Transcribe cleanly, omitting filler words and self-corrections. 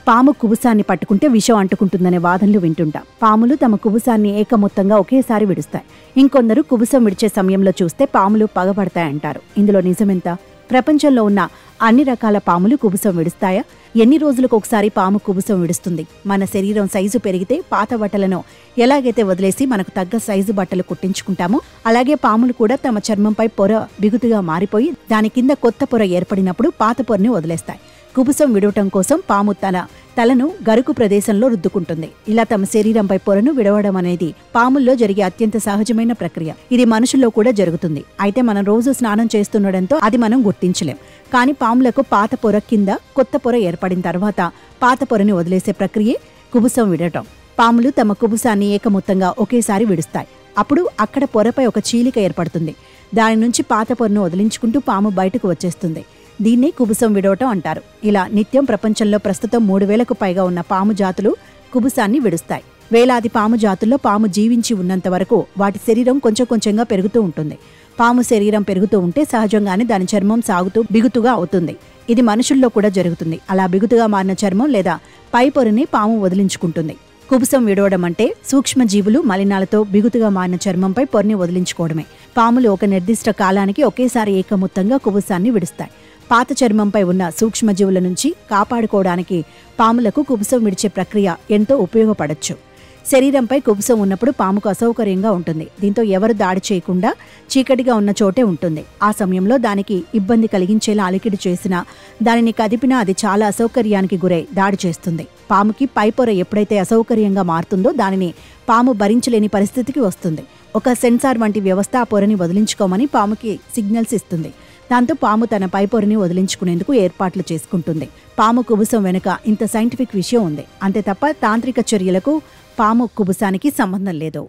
పాము కుబుసాన్ని పట్టుకుంటే విషం అంటుకుంటుందనే వాదనలు వింటుంటాం. పాములు తమ కుబుసాన్ని ఏకమొత్తంగా ఒకేసారి విడుస్తాయి. ఇంకొందరు కుబుసం విడిచే సమయంలో చూస్తే పాములు పగబడతాయంటారు. ఇందులో నిజమెంత? ప్రపంచంలో ఉన్న అన్ని రకాల పాములు కుబుసం విడుస్తాయా? ఎన్ని రోజులకు ఒకసారి పాము కుబుసం విడుస్తుంది? మన శరీరం సైజు పెరిగితే పాత బట్టలను ఎలాగైతే వదిలేసి మనకు తగ్గ సైజు బట్టలు కుట్టించుకుంటామో అలాగే పాములు కూడా తమ చర్మంపై పొర బిగుతుగా మారిపోయి దాని కింద కొత్త పొర ఏర్పడినప్పుడు పాత పొరని వదిలేస్తాయి. కుబుసం విడవటం కోసం పాము తన తలను గరుకు ప్రదేశంలో రుద్దుకుంటుంది. ఇలా తమ శరీరంపై పొరను విడవడం అనేది పాముల్లో జరిగే అత్యంత సహజమైన ప్రక్రియ. ఇది మనుషుల్లో కూడా జరుగుతుంది. అయితే మనం రోజు స్నానం చేస్తుండడంతో అది మనం గుర్తించలేం. కానీ పాములకు పాత పొర కింద కొత్త పొర ఏర్పడిన తర్వాత పాత పొరని వదిలేసే ప్రక్రియే కుబుసం విడటం. పాములు తమ కుబుసాన్ని ఏకమొత్తంగా ఒకేసారి విడుస్తాయి. అప్పుడు అక్కడ పొరపై ఒక చీలిక ఏర్పడుతుంది. దాని నుంచి పాత పొరను వదిలించుకుంటూ పాము బయటకు వచ్చేస్తుంది. దీన్నే కుబుసం విడవటం అంటారు. ఇలా నిత్యం ప్రపంచంలో ప్రస్తుతం 3000కు పైగా ఉన్న పాము జాతులు కుబుసాన్ని విడుస్తాయి. వేలాది పాము జాతుల్లో పాము జీవించి ఉన్నంత వరకు వాటి శరీరం కొంచెం కొంచెంగా పెరుగుతూ ఉంటుంది. పాము శరీరం పెరుగుతూ ఉంటే సహజంగానే దాని చర్మం సాగుతూ బిగుతుగా అవుతుంది. ఇది మనుషుల్లో కూడా జరుగుతుంది. అలా బిగుతుగా మారిన చర్మం లేదా పై పొరని పాము వదిలించుకుంటుంది. కుబుసం విడవడం అంటే సూక్ష్మజీవులు మలినాలతో బిగుతుగా మారిన చర్మంపై పొరని వదిలించుకోవడమే. పాములు ఒక నిర్దిష్ట కాలానికి ఒకేసారి ఏకమొత్తంగా కుబుసాన్ని విడుస్తాయి. పాత చర్మంపై ఉన్న సూక్ష్మజీవుల నుంచి కాపాడుకోవడానికి పాములకు కుబుసం విడిచే ప్రక్రియ ఎంతో ఉపయోగపడొచ్చు. శరీరంపై కుబుసం ఉన్నప్పుడు పాముకు అసౌకర్యంగా ఉంటుంది. దీంతో ఎవరు దాడి చేయకుండా చీకటిగా ఉన్న చోటే ఉంటుంది. ఆ సమయంలో దానికి ఇబ్బంది కలిగించేలా అలికిడి చేసినా దానిని కదిపినా అది చాలా అసౌకర్యానికి గురై దాడి చేస్తుంది. పాముకి పైపొర ఎప్పుడైతే అసౌకర్యంగా మారుతుందో దానిని పాము భరించలేని పరిస్థితికి వస్తుంది. ఒక సెన్సార్ వంటి వ్యవస్థ ఆ పొరని వదిలించుకోమని పాముకి సిగ్నల్స్ ఇస్తుంది. దాంతో పాము తన పైపొరని వదిలించుకునేందుకు ఏర్పాట్లు చేసుకుంటుంది. పాము కుబుసం వెనుక ఇంత సైంటిఫిక్ విషయం ఉంది. అంతే తప్ప తాంత్రిక చర్యలకు పాము కుబుసానికి సంబంధం లేదు.